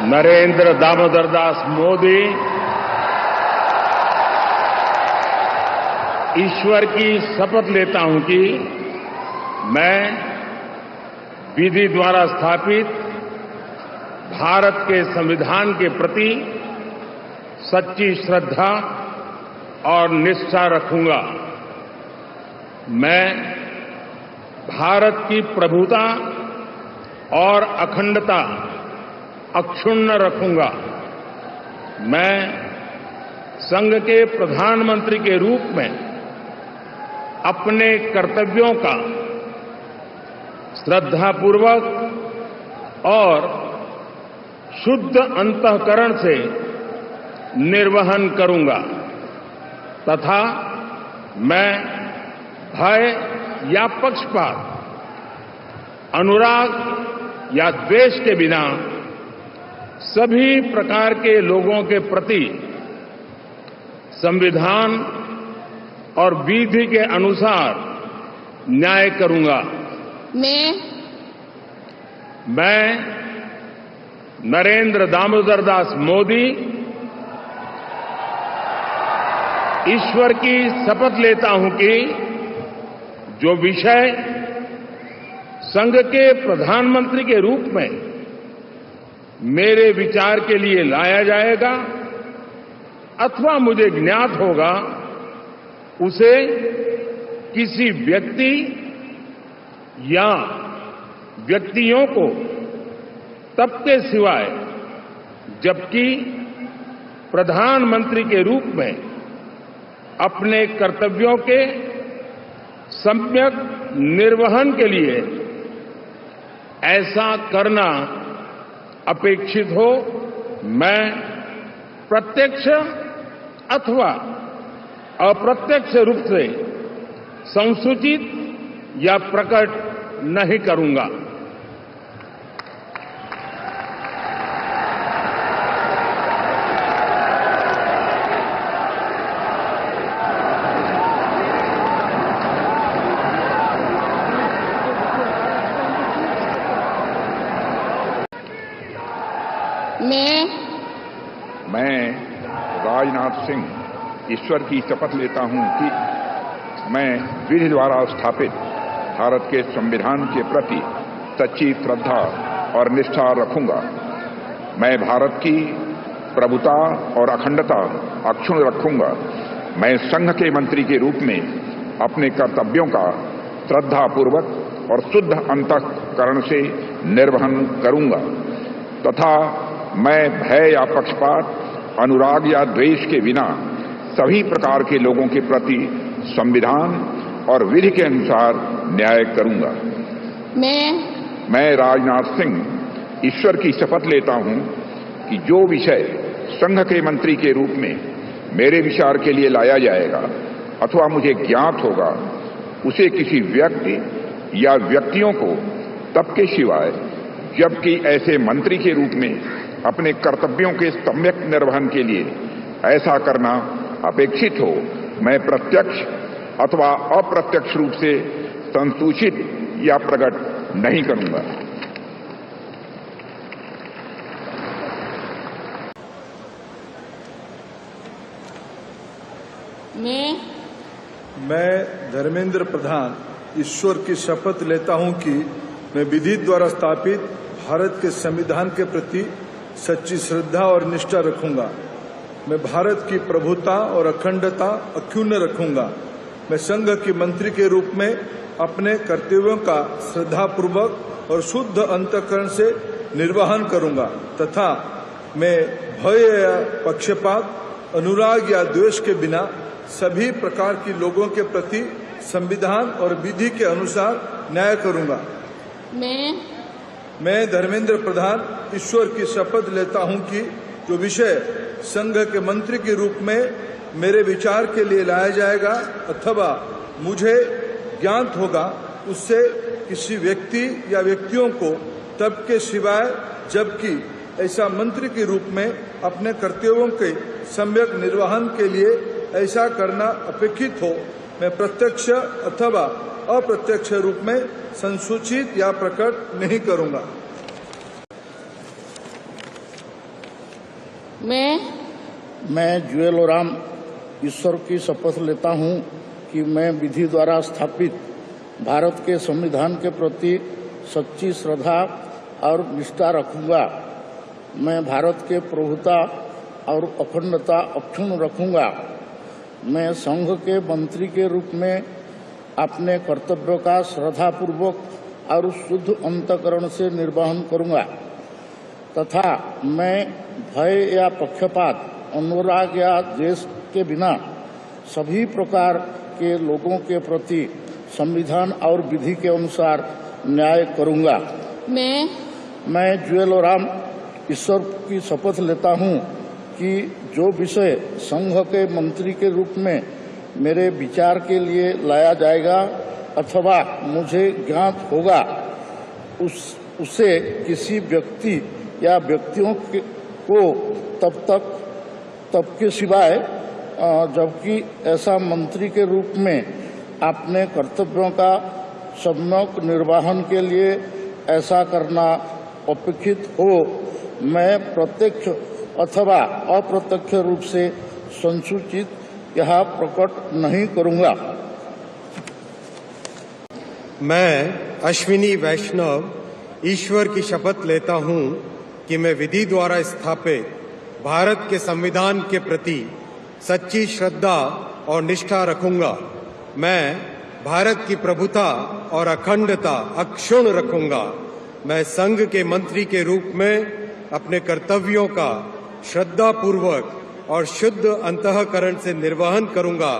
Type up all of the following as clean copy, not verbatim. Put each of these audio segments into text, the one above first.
नरेंद्र दामोदर दास मोदी ईश्वर की शपथ लेता हूं कि मैं विधि द्वारा स्थापित भारत के संविधान के प्रति सच्ची श्रद्धा और निष्ठा रखूंगा। मैं भारत की प्रभुता और अखंडता अक्षुण्ण रखूंगा। मैं संघ के प्रधानमंत्री के रूप में अपने कर्तव्यों का श्रद्धापूर्वक और शुद्ध अंतःकरण से निर्वहन करूंगा तथा मैं भय या पक्षपात, अनुराग या द्वेष के बिना सभी प्रकार के लोगों के प्रति संविधान और विधि के अनुसार न्याय करूंगा। मैं नरेंद्र दामोदर दास मोदी ईश्वर की शपथ लेता हूं कि जो विषय संघ के प्रधानमंत्री के रूप में मेरे विचार के लिए लाया जाएगा अथवा मुझे ज्ञात होगा, उसे किसी व्यक्ति या व्यक्तियों को तब के सिवाय जबकि प्रधानमंत्री के रूप में अपने कर्तव्यों के सम्यक निर्वहन के लिए ऐसा करना अपेक्षित हो, मैं प्रत्यक्ष अथवा अप्रत्यक्ष रूप से संसूचित या प्रकट नहीं करूंगा। मैं राजनाथ सिंह ईश्वर की शपथ लेता हूं कि मैं विधि द्वारा स्थापित भारत के संविधान के प्रति सच्ची श्रद्धा और निष्ठा रखूंगा। मैं भारत की प्रभुता और अखंडता अक्षुण्ण रखूंगा। मैं संघ के मंत्री के रूप में अपने कर्तव्यों का श्रद्धापूर्वक और शुद्ध अंतःकरण से निर्वहन करूंगा तथा मैं भय या पक्षपात, अनुराग या द्वेष के बिना सभी प्रकार के लोगों के प्रति संविधान और विधि के अनुसार न्याय करूंगा। मैं राजनाथ सिंह ईश्वर की शपथ लेता हूं कि जो विषय संघ के मंत्री के रूप में मेरे विचार के लिए लाया जाएगा अथवा मुझे ज्ञात होगा, उसे किसी व्यक्ति या व्यक्तियों को तब के सिवाय जबकि ऐसे मंत्री के रूप में अपने कर्तव्यों के सम्यक निर्वहन के लिए ऐसा करना अपेक्षित हो, मैं प्रत्यक्ष अथवा अप्रत्यक्ष रूप से संसूचित या प्रकट नहीं करूंगा। मैं धर्मेंद्र प्रधान ईश्वर की शपथ लेता हूं कि मैं विधि द्वारा स्थापित भारत के संविधान के प्रति सच्ची श्रद्धा और निष्ठा रखूंगा। मैं भारत की प्रभुता और अखंडता अक्षुण्ण रखूंगा। मैं संघ के मंत्री के रूप में अपने कर्तव्यों का श्रद्धापूर्वक और शुद्ध अंतःकरण से निर्वहन करूंगा तथा मैं भय या पक्षपात, अनुराग या द्वेष के बिना सभी प्रकार की लोगों के प्रति संविधान और विधि के अनुसार न्याय करूंगा। मैं धर्मेंद्र प्रधान ईश्वर की शपथ लेता हूं कि जो विषय संघ के मंत्री के रूप में मेरे विचार के लिए लाया जाएगा अथवा मुझे ज्ञात होगा, उससे किसी व्यक्ति या व्यक्तियों को तब के सिवाय जबकि ऐसा मंत्री के रूप में अपने कर्तव्यों के सम्यक निर्वहन के लिए ऐसा करना अपेक्षित हो, मैं प्रत्यक्ष अथवा अप्रत्यक्ष रूप में संसूचित या प्रकट नहीं करूंगा। मैं जुएल ओराम ईश्वर की शपथ लेता हूं कि मैं विधि द्वारा स्थापित भारत के संविधान के प्रति सच्ची श्रद्धा और निष्ठा रखूंगा। मैं भारत के प्रभुता और अखंडता अक्षुण्ण रखूंगा। मैं संघ के मंत्री के रूप में अपने कर्तव्यों का श्रद्धापूर्वक और शुद्ध अंतःकरण से निर्वहन करूंगा तथा मैं भय या पक्षपात, अनुराग या द्वेष के बिना सभी प्रकार के लोगों के प्रति संविधान और विधि के अनुसार न्याय करूंगा। मैं जुएल ओराम ईश्वर की शपथ लेता हूं कि जो विषय संघ के मंत्री के रूप में मेरे विचार के लिए लाया जाएगा अथवा मुझे ज्ञात होगा उसे किसी व्यक्ति या व्यक्तियों को तब के सिवाय जबकि ऐसा मंत्री के रूप में अपने कर्तव्यों का सम्यक निर्वहन के लिए ऐसा करना अपेक्षित हो, मैं प्रत्यक्ष अथवा अप्रत्यक्ष रूप से संसूचित यह प्रकट नहीं करूंगा। मैं अश्विनी वैष्णव ईश्वर की शपथ लेता हूं कि मैं विधि द्वारा स्थापित भारत के संविधान के प्रति सच्ची श्रद्धा और निष्ठा रखूंगा। मैं भारत की प्रभुता और अखंडता अक्षुण्ण रखूंगा। मैं संघ के मंत्री के रूप में अपने कर्तव्यों का श्रद्धापूर्वक और शुद्ध अंतःकरण से निर्वहन करूंगा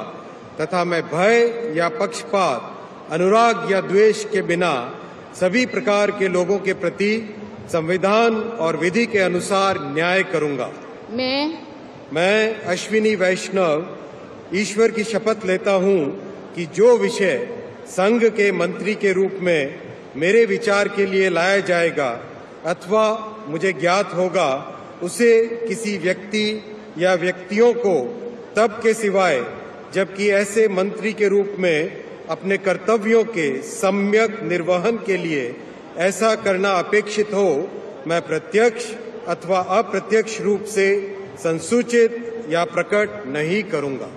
तथा मैं भय या पक्षपात, अनुराग या द्वेष के बिना सभी प्रकार के लोगों के प्रति संविधान और विधि के अनुसार न्याय करूंगा। मैं अश्विनी वैष्णव ईश्वर की शपथ लेता हूं कि जो विषय संघ के मंत्री के रूप में मेरे विचार के लिए लाया जाएगा अथवा मुझे ज्ञात होगा उसे किसी व्यक्ति या व्यक्तियों को तब के सिवाय जबकि ऐसे मंत्री के रूप में अपने कर्तव्यों के सम्यक निर्वहन के लिए ऐसा करना अपेक्षित हो, मैं प्रत्यक्ष अथवा अप्रत्यक्ष रूप से संसूचित या प्रकट नहीं करूंगा।